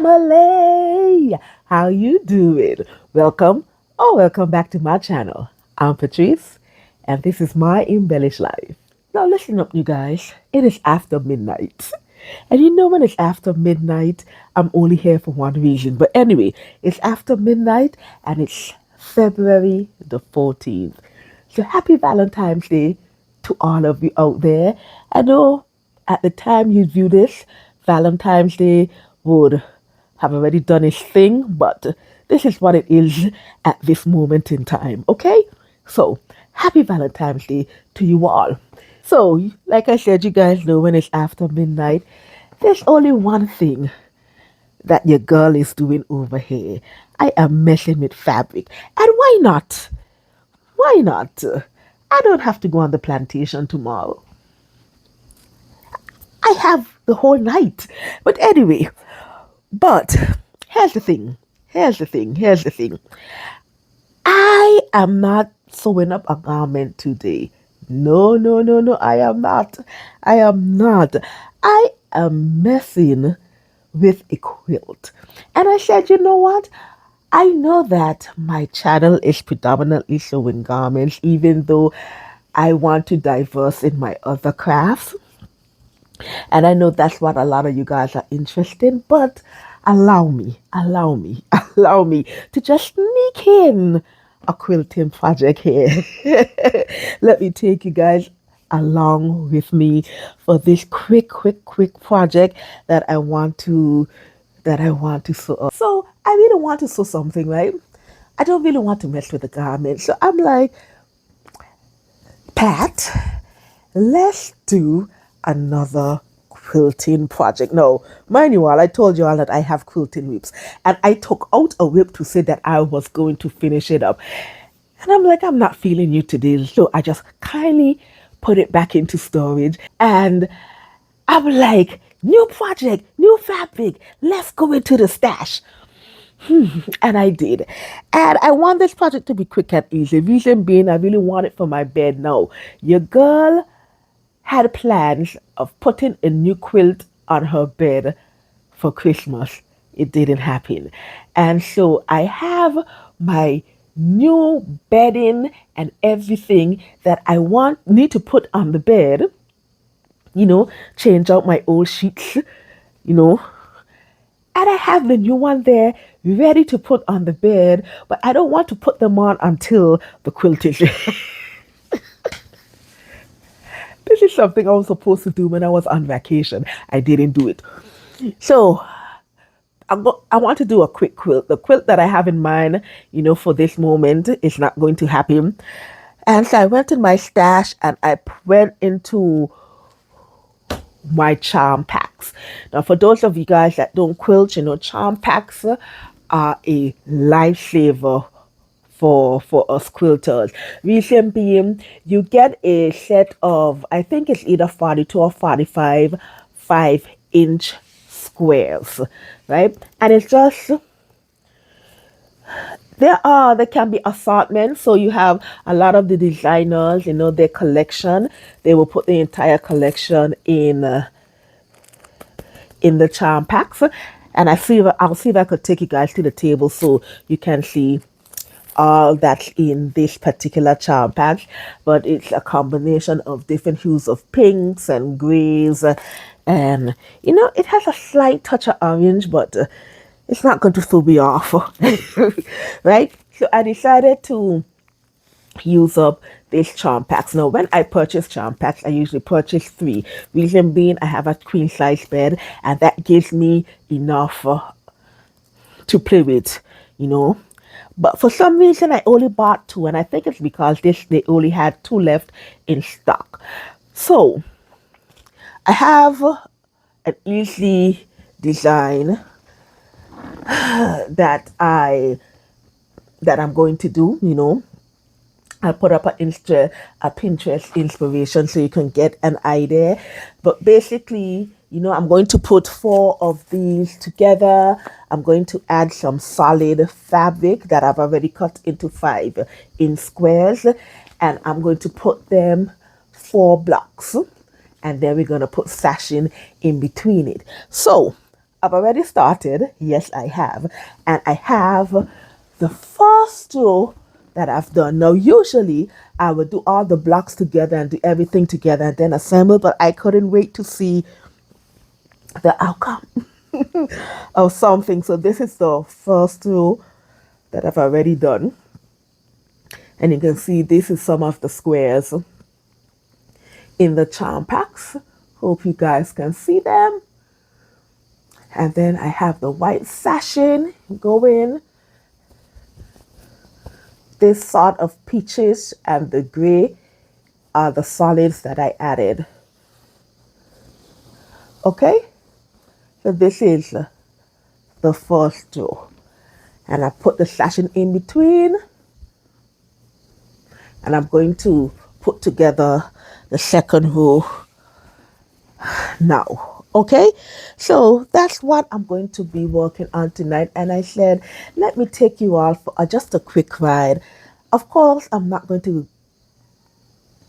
family, how you doing? Welcome back to my channel. I'm Patrice, and this is my embellished life. Now listen up, you guys. It is after midnight. And you know when it's after midnight, I'm only here for one reason. But anyway, it's after midnight and it's February the 14th. So happy Valentine's Day to all of you out there. I know at the time you view this, Valentine's Day would have already done its thing, but this is what it is at this moment in time, okay? So, happy Valentine's Day to you all. So, like I said, you guys know when it's after midnight, there's only one thing that your girl is doing over here. I am messing with fabric. And why not? Why not? I don't have to go on the plantation tomorrow. I have the whole night. But anyway, but here's the thing. Here's the thing. I am not sewing up a garment today. No, no, no, no, I am not. I am not. I am messing with a quilt. And I said, you know what? I know that my channel is predominantly sewing garments, even though I want to diverse in my other crafts. And I know that's what a lot of you guys are interested in, but allow me to just sneak in a quilting project here. Let me take you guys along with me for this quick project that I want to sew up. So I really want to sew something, right? I don't really want to mess with the garment. So I'm like, Pat, let's do another quilting project. No, mind you all, I told you all that I have quilting whips. And I took out a whip to say that I was going to finish it up. And I'm like, I'm not feeling you today. So I just kindly put it back into storage. And I'm like, new project, new fabric. Let's go into the stash. And I did. And I want this project to be quick and easy. Reason being, I really want it for my bed now. Your girl had plans of putting a new quilt on her bed for Christmas. It didn't happen. And so I have my new bedding and everything that need to put on the bed. Change out my old sheets, you know, and I have the new one there ready to put on the bed, but I don't want to put them on until the quilt is. This is something I was supposed to do when I was on vacation. I didn't do it. So I want to do a quick quilt. The quilt that I have in mind, for this moment is not going to happen. And so I went in my stash and I went into my charm packs. Now, for those of you guys that don't quilt, charm packs are a lifesaver for us quilters. Reason being, you get a set of, I think it's either 42 or 45 5-inch squares, right? And it's just, there can be assortments. So you have a lot of the designers, their collection, they will put the entire collection in the charm packs. And I'll see if I could take you guys to the table so you can see all that's in this particular charm pack. But it's a combination of different hues of pinks and grays, and it has a slight touch of orange, but it's not going to throw me off. Right? So I decided to use up these charm packs. Now, when I purchase charm packs, I usually purchase 3. Reason being, I have a queen size bed, and that gives me enough to play with, But for some reason, I only bought 2, and I think it's because they only had 2 left in stock. So I have an easy design that I'm going to do. I put up a Pinterest inspiration so you can get an idea. But basically, I'm going to put 4 of these together. I'm going to add some solid fabric that I've already cut into 5 in squares. And I'm going to put them 4 blocks. And then we're going to put sashing in between it. So I've already started. Yes, I have. And I have the first row that I've done. Now, usually I would do all the blocks together and do everything together and then assemble, but I couldn't wait to see the outcome of something. So this is the first row that I've already done. And you can see this is some of the squares in the charm packs. Hope you guys can see them. And then I have the white sashing going, this sort of peaches and the gray are the solids that I added. Okay, so this is the first row. And I put the sashing in between. And I'm going to put together the second row now. Okay, so that's what I'm going to be working on tonight. And I said, let me take you all for just a quick ride. Of course, I'm not going to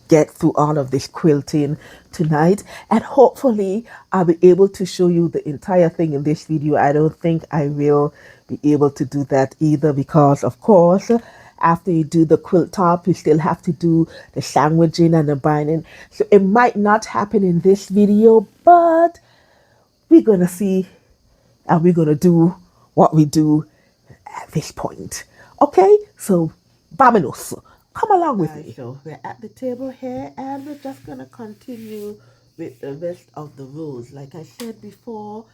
get through all of this quilting tonight, and hopefully I'll be able to show you the entire thing in this video. I don't think I will be able to do that either, because of course after you do the quilt top you still have to do the sandwiching and the binding, so it might not happen in this video, but we're gonna see and we're gonna do what we do at this point. Okay, so vámonos. Come along with me. So we're at the table here and we're just gonna continue with the rest of the rows. Like I said before,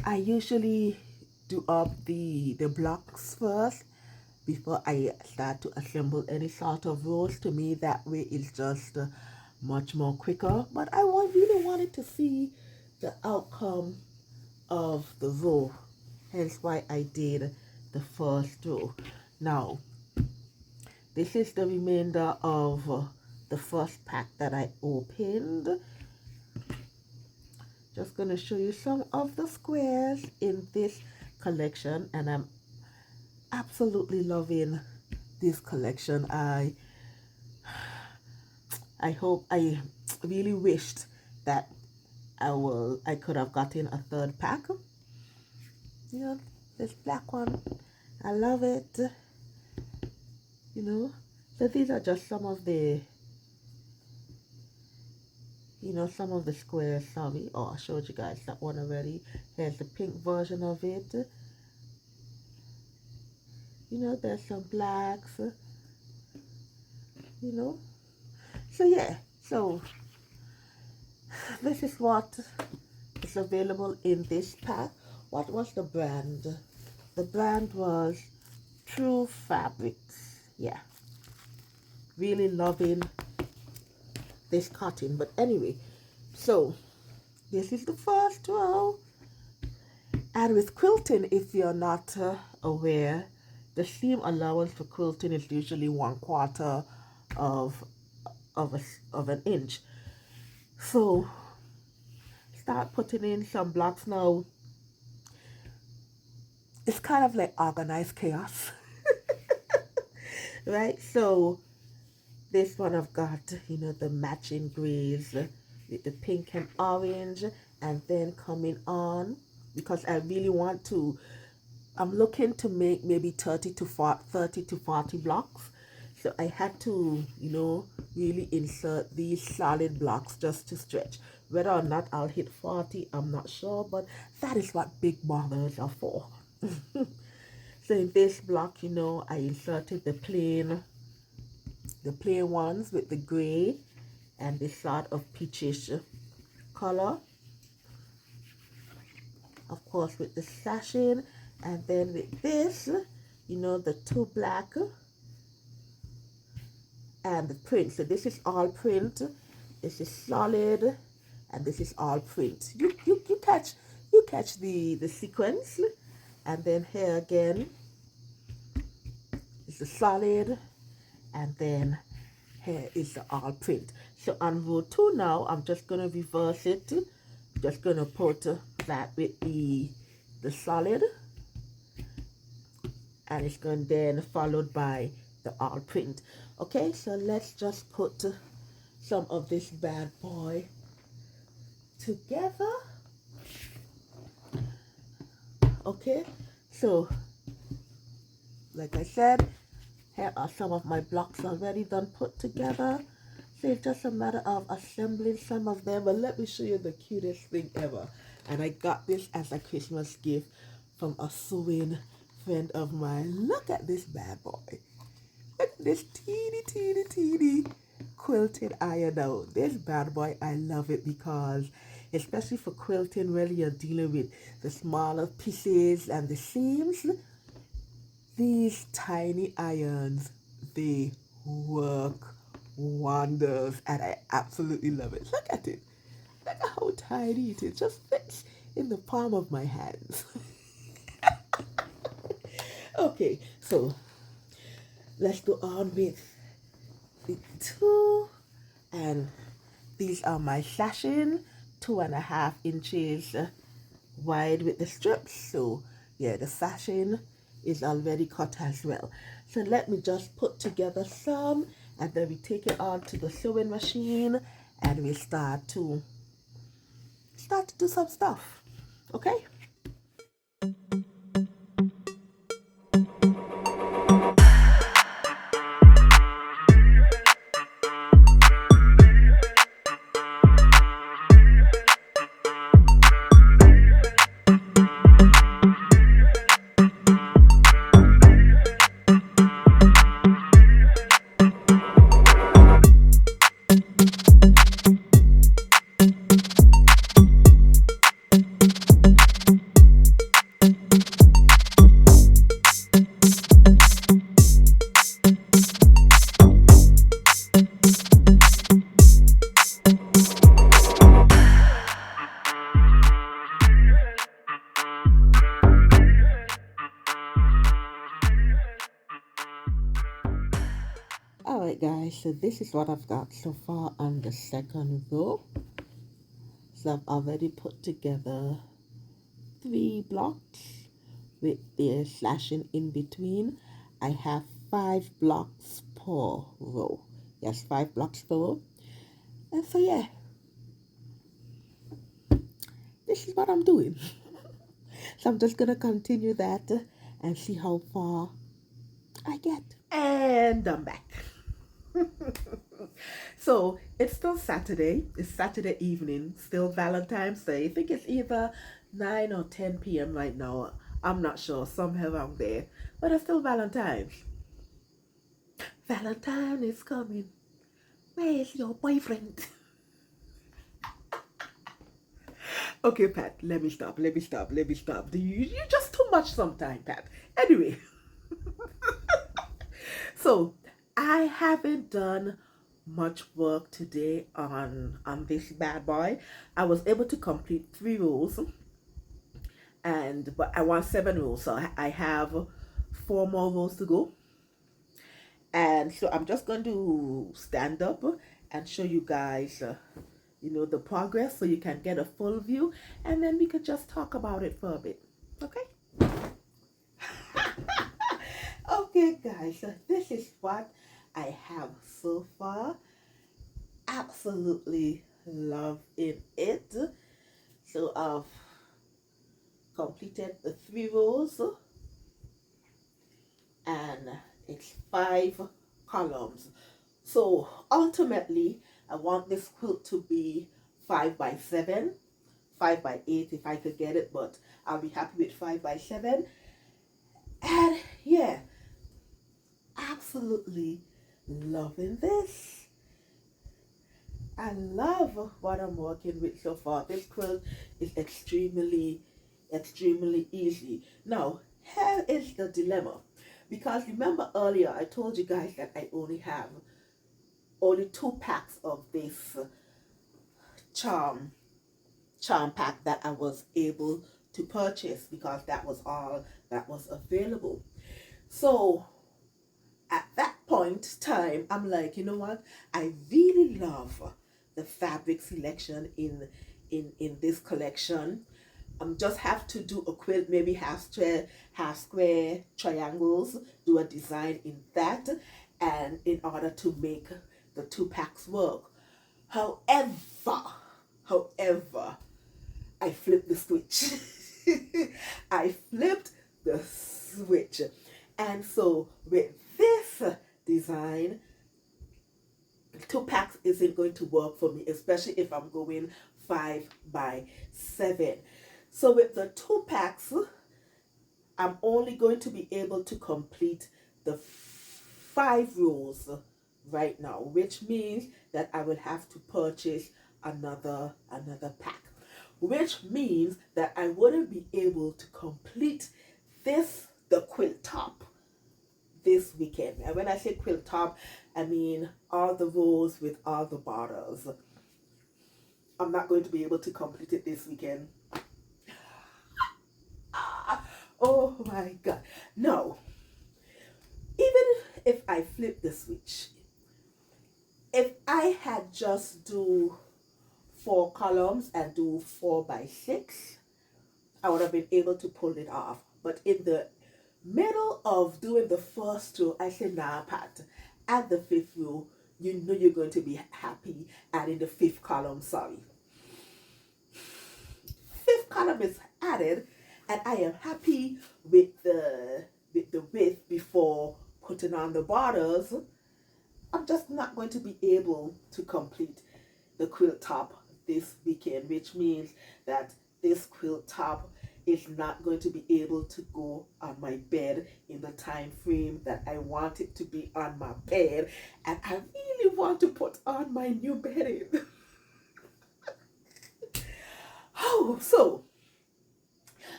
I usually do up the blocks first before I start to assemble any sort of rows. To me, that way is just much more quicker. But I really wanted to see the outcome of the row, hence why I did the first row. Now, this is the remainder of the first pack that I opened. Just going to show you some of the squares in this collection, and I'm absolutely loving this collection. I really wished that I could have gotten a third pack. You know, this black one, I love it. You know, so these are just some of the some of the squares. Sorry, oh, I showed you guys that one already. Here's the pink version of it. You know, there's some blacks. You know, so yeah, so this is what is available in this pack. What was the brand? The brand was True Fabrics. Yeah, really loving this cotton. But anyway, so this is the first row. And with quilting, if you're not aware, the seam allowance for quilting is usually 1/4 of of an inch. So start putting in some blocks now. It's kind of like organized chaos, right? So this one I've got, the matching grays with the pink and orange, and then coming on, because I really want to, I'm looking to make maybe 30 to 40 blocks. So I had to, really insert these solid blocks just to stretch. Whether or not I'll hit 40, I'm not sure, but that is what big mothers are for. So in this block, I inserted the plain ones with the gray and the sort of peachish color. Of course, with the sashing, and then with this, the two black and the print. So this is all print, this is solid, and this is all print. You catch the sequence. And then here again is the solid, and then here is the all print. So on row 2 now, I'm just going to reverse it. Just going to put that with the solid, and it's going then followed by the all print. Okay, so let's just put some of this bad boy together. Okay, so like I said, here are some of my blocks already done put together. So it's just a matter of assembling some of them. But let me show you the cutest thing ever. And I got this as a Christmas gift from a sewing friend of mine. Look at this bad boy. Look at this teeny quilted iron now. This bad boy, I love it because especially for quilting, where you're dealing with the smaller pieces and the seams, these tiny irons, they work wonders, and I absolutely love it. Look at it. Look at how tiny it is. Just fits in the palm of my hands. Okay, so let's go on with the two, and these are my sashing, 2.5 inches wide with the strips. So yeah, the sashing is already cut as well. So let me just put together some, and then we take it on to the sewing machine, and we start to do some stuff. Okay. Alright guys, so this is what I've got so far on the second row. So I've already put together 3 blocks with the slashing in between. I have 5 blocks per row. Yes, 5 blocks per row. And so yeah, this is what I'm doing. So I'm just gonna continue that and see how far I get. And I'm back. So it's still Saturday. It's Saturday evening, still Valentine's Day. I think it's either 9 or 10 p.m. right now. I'm not sure, somewhere around there. But it's still Valentine's. Valentine is coming. Where is your boyfriend? Okay, Pat, let me stop. You just too much sometime, Pat. Anyway. So I haven't done much work today on this bad boy. I was able to complete 3 rows, but I want 7 rows, so I have 4 more rows to go. And so I'm just going to stand up and show you guys the progress, so you can get a full view, and then we could just talk about it for a bit. Okay. Okay guys, so this is what I have so far. Absolutely love it. So I've completed the 3 rows, and it's 5 columns. So ultimately I want this quilt to be 5 by 7, 5 by 8 if I could get it, but I'll be happy with 5 by 7. And yeah, absolutely loving this. I love what I'm working with so far. This quilt is extremely easy. Now, here is the dilemma. Because remember earlier I told you guys that I only have 2 packs of this charm pack that I was able to purchase, because that was all that was available. So at that point time, I'm like, you know what? I really love the fabric selection in this collection. Just have to do a quilt, maybe half square triangles, do a design in that, and in order to make the 2 packs work. However, I flipped the switch. I flipped the switch. And so with this design, 2 packs isn't going to work for me, especially if I'm going 5 by 7. So with the 2 packs, I'm only going to be able to complete the 5 rows right now, which means that I will have to purchase another pack, which means that I wouldn't be able to complete the quilt top this weekend. And when I say quilt top, I mean all the rows with all the borders. I'm not going to be able to complete it this weekend. Oh my God. No. Even if I flip the switch, if I had just do 4 columns and do 4 by 6, I would have been able to pull it off. But in the middle of doing the first row, I said, nah, Pat, at the 5th row, you know you're going to be happy adding the 5th column, sorry. 5th column is added, and I am happy with the width before putting on the borders. I'm just not going to be able to complete the quilt top this weekend, which means that this quilt top is not going to be able to go on my bed in the time frame that I want it to be on my bed, and I really want to put on my new bedding. Oh, so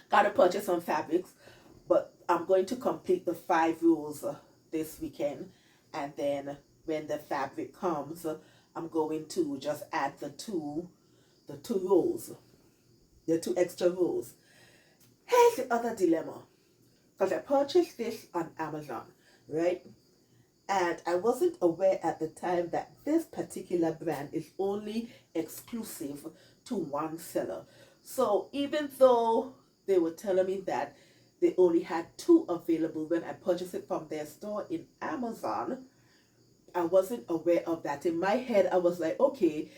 gotta purchase some fabrics, but I'm going to complete the 5 rows this weekend, and then when the fabric comes, I'm going to just add the two rows, the 2 extra rows. Here's the other dilemma, because I purchased this on Amazon, right? And I wasn't aware at the time that this particular brand is only exclusive to one seller. So even though they were telling me that they only had 2 available when I purchased it from their store in Amazon, I wasn't aware of that. In my head, I was like, okay,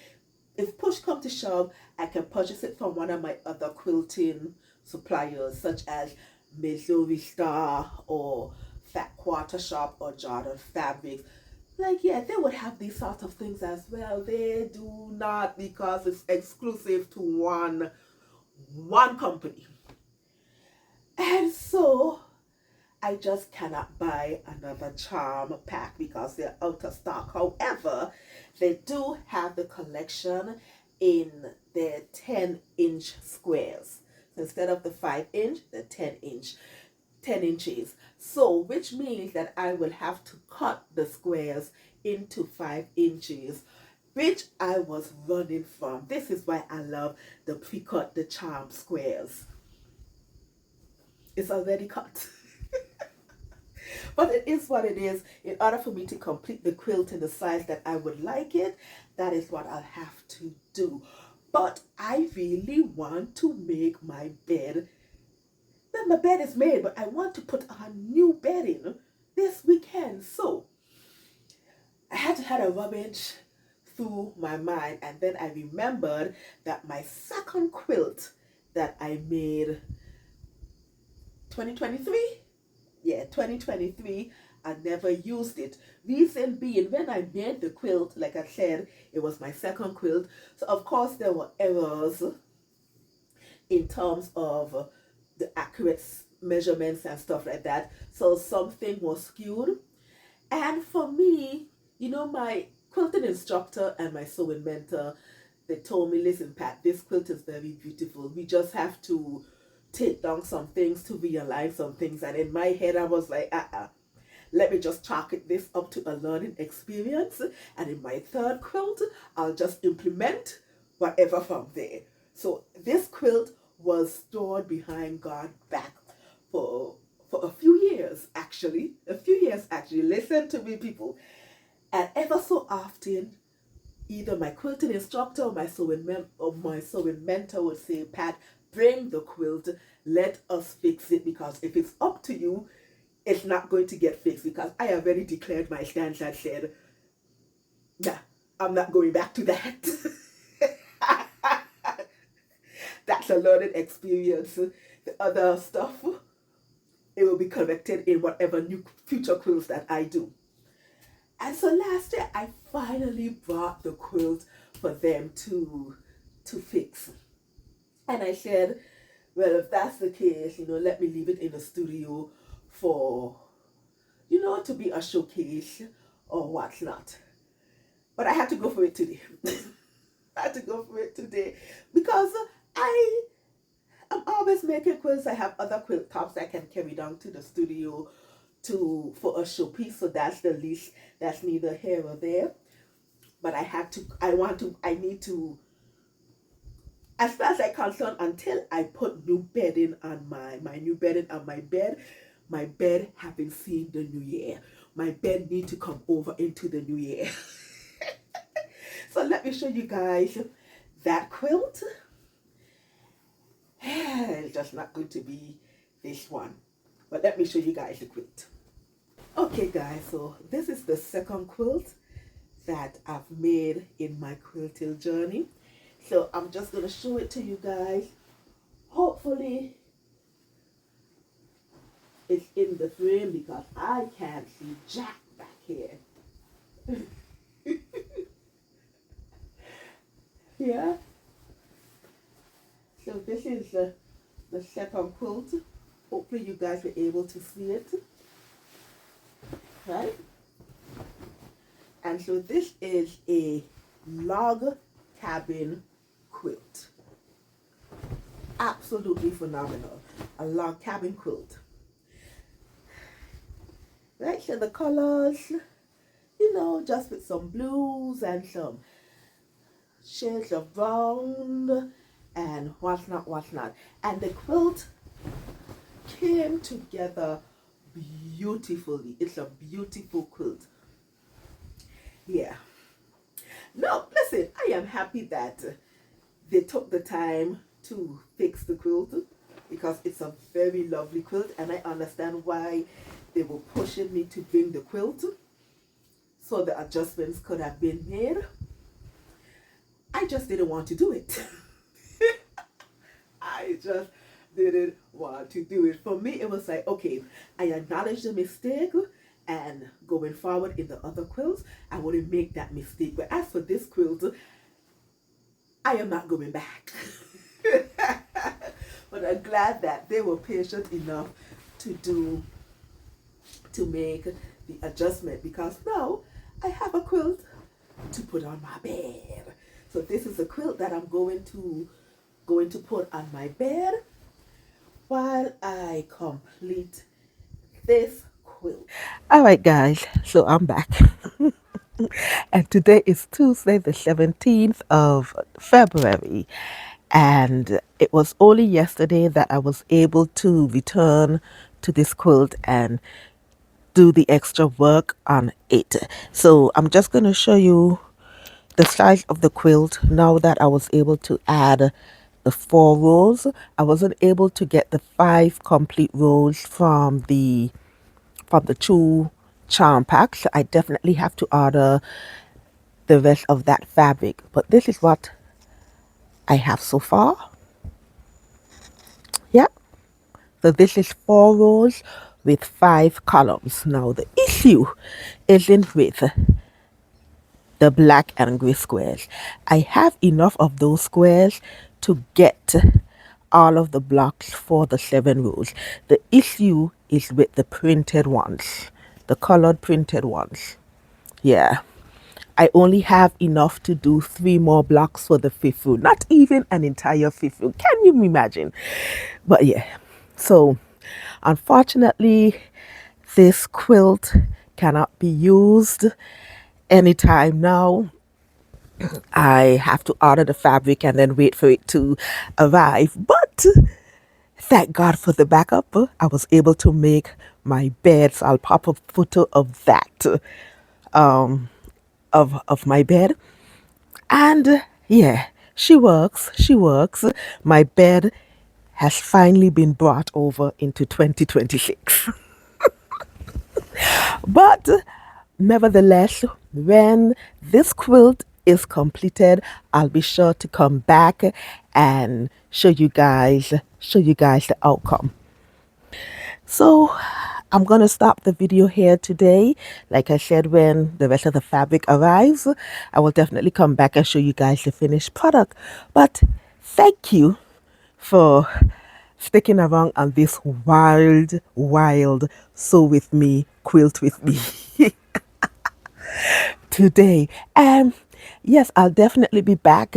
if push comes to shove, I can purchase it from one of my other quilting suppliers, such as Missouri Star or Fat Quarter Shop or Jordan Fabrics. Like, yeah, they would have these sort of things as well. They do not, because it's exclusive to one company. And so I just cannot buy another charm pack because they're out of stock. However, they do have the collection in their 10-inch squares. So instead of the 5-inch, the 10 inches. So which means that I will have to cut the squares into 5 inches, which I was running from. This is why I love the pre-cut, the charm squares. It's already cut. But it is what it is. In order for me to complete the quilt in the size that I would like it, that is what I'll have to do. But I really want to make my bed. Then my bed is made, but I want to put on new bedding this weekend. So I had to have a rummage through my mind, and then I remembered that my second quilt that I made 2023, yeah, 2023, I never used it. Reason being, when I made the quilt, like I said, it was my second quilt. So of course there were errors in terms of the accurate measurements and stuff like that. So something was skewed. And for me, you know, my quilting instructor and my sewing mentor, they told me, listen, Pat, this quilt is very beautiful. We just have to take down some things to realign some things. And in my head, I was like, let me just chalk this up to a learning experience. And in my third quilt, I'll just implement whatever from there. So this quilt was stored behind God's back for a few years, actually. Listen to me, people. And ever so often, either my quilting instructor or my sewing mentor would say, Pat, bring the quilt, let us fix it, because if it's up to you, it's not going to get fixed, because I have already declared my stance and said, nah, I'm not going back to that. that's a learning experience. The other stuff, it will be corrected in whatever new future quilts that I do. And so last year I finally brought the quilt for them to fix. And I said, well, if that's the case, let me leave it in the studio for, to be a showcase or what's not. But I had to go for it today. I had to go for it today because I'm always making quilts. I have other quilt tops I can carry down to the studio for a showpiece. So that's the least, that's neither here or there. But I need to, as far as I'm concerned, until I put new bedding on my new bedding on my bed haven't seen the new year. My bed need to come over into the new year. So let me show you guys that quilt. It's just not going to be this one. But let me show you guys the quilt. Okay guys, so this is the second quilt that I've made in my quilting journey. So I'm just going to show it to you guys. Hopefully it's in the frame because I can't see jack back here. Yeah. So this is the second quilt. Hopefully you guys were able to see it. Right? And so this is a log cabin quilt. Absolutely phenomenal. A log cabin quilt. Right, so the colors, just with some blues and some shades of brown and what's not. And the quilt came together beautifully. It's a beautiful quilt. Yeah. No, listen, I am happy that they took the time to fix the quilt because it's a very lovely quilt, and I understand why they were pushing me to bring the quilt so the adjustments could have been made. I just didn't want to do it. I just didn't want to do it. For me, it was like, okay, I acknowledge the mistake, and going forward in the other quilts, I wouldn't make that mistake. But as for this quilt, I am not going back. But I'm glad that they were patient enough to make the adjustment, because now I have a quilt to put on my bed. So this is a quilt that I'm going to put on my bed while I complete this quilt. All right, guys, so I'm back. And today is Tuesday, the 17th of February. And it was only yesterday that I was able to return to this quilt and do the extra work on it. So I'm just going to show you the size of the quilt now that I was able to add the 4 rows. I wasn't able to get the 5 complete rows from the 2 charm packs. I definitely have to order the rest of that fabric, but this is what I have so far. Yep. So this is 4 rows with 5 columns. Now the issue isn't with the black and gray squares. I have enough of those squares to get all of the blocks for the 7 rows. The issue is with the printed ones, the colored printed ones. Yeah. I only have enough to do 3 more blocks for the 5th row. Not even an entire 5th row. Can you imagine? But yeah. So unfortunately, this quilt cannot be used anytime now. I have to order the fabric and then wait for it to arrive. But thank God for the backup. I was able to make my bed. So I'll pop a photo of that, of my bed. And yeah, she works. She works. My bed has finally been brought over into 2026. But nevertheless, when this quilt is completed, I'll be sure to come back and show you guys the outcome. So I'm gonna stop the video here today. Like I said, when the rest of the fabric arrives, I will definitely come back and show you guys the finished product. But thank you for sticking around on this wild sew with me, quilt with me today. Yes, I'll definitely be back.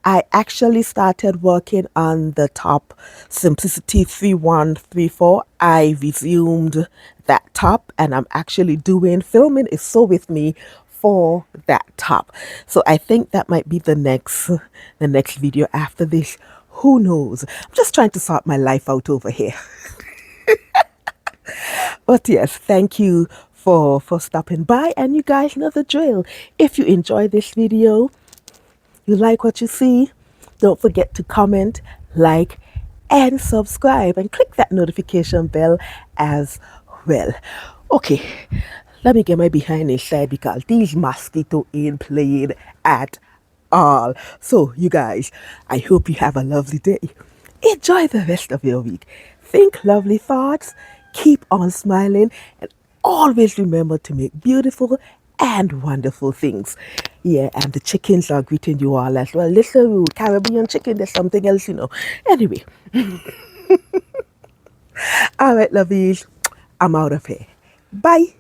I actually started working on the top Simplicity 3134. I resumed that top and I'm actually doing filming is so with me for that top. So I think that might be the next video after this. Who knows? I'm just trying to sort my life out over here. But yes, thank you for stopping by, and you guys know the drill. If you enjoy this video, you like what you see, don't forget to comment, like, and subscribe, and click that notification bell as well. Okay, let me get my behind inside because these mosquitoes ain't playing at all. So, you guys, I hope you have a lovely day. Enjoy the rest of your week. Think lovely thoughts, keep on smiling, and always remember to make beautiful and wonderful things. Yeah, and the chickens are greeting you all as well. Listen, Caribbean chicken, there's something else, Anyway, all right, lovies, I'm out of here. Bye.